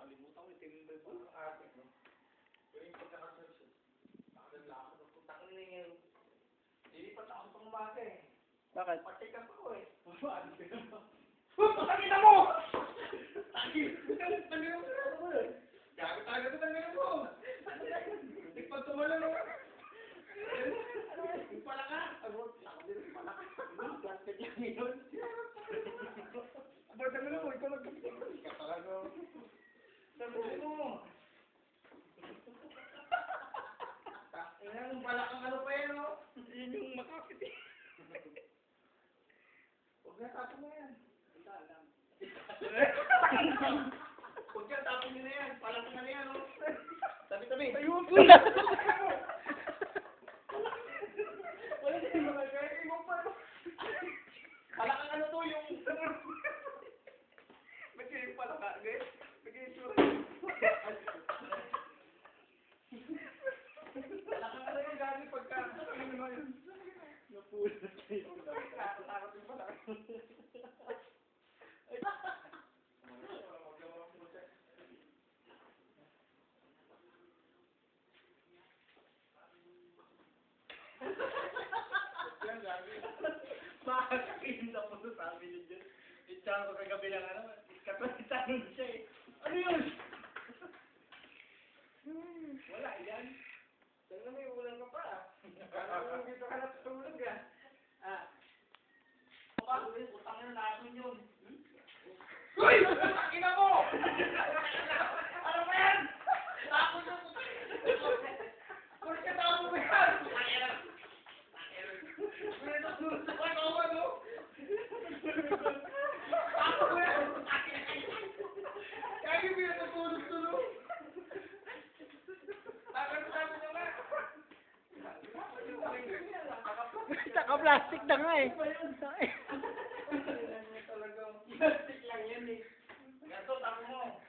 Kalimutan ko, tinimba ko. Ate, no? Pero yung pagkakasearch, nakalalaki ko. Putang na yun. Lilipat ako sa umaga eh. Bakit? Patay ka pa ko eh. Patay mo! Tangin mo mo. Gago-tago ito tangin mo. Hindi pa tumalala. Yung pala ka. Ako din yung pala ka. Plastic lang yun. Aba, tangin mo. Ikaw nagkapit. Kapag sabi mo. Yung pala kang ano pa yan, no? Yun yung makapit eh. Huwag na tapon mo yan. Huwag ka tapon nyo na yan. Palang ka na yan, no? Tabi-tabi. Ayun ko na. Wala na yung mga kaya mo pa. Pala kang ano to yung... Ba't yung pala ka, guys? Bigay ito. Pala kang ano yung gani pagka... Ano mo yun? Napulot kayo. Takot yung pala. Makakakinda mo sa sabi niyo dyan. Itchan ko kagabi lang ano. Katalitan siya eh. Ano yun? Wala yan. Saan na may ulan ka pa ah. Parang dito ka natutulog ah. Ah. Utang na natin yun. Uy! Ina mo! Ano ba yan? Tapos yung kung siya tao mo yan! May natulog sa panawa, no? Tapos mo yan! Kaya yung may natulog-tulog. Tagal-tagal nyo nga. Naka-plastic na nga eh. Talagang plastic lang yan eh. Ganto, tapo mo.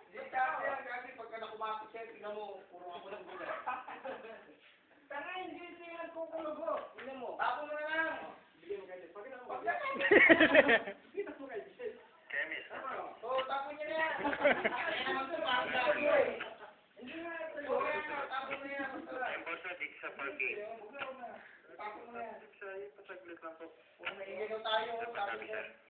Hindi kasi yan, kasi pagka nakumakit siya, tingnan mo, puro ako ng gulay. Tanga, hindi yan kukulugo. Tingnan mo. Tapo mo na lang. Bigyan mo kayo. Pagka nakumakit. Kita mo kayo. Chemist. Oo, tapo niya na yan. Ay naman ito, parang gabi eh. Hindi nga, tapo mo na yan. Also, dig sa parking. Tapo mo na yan. Sa pasaglit lang po. Kung naingin tayo, tapo mo.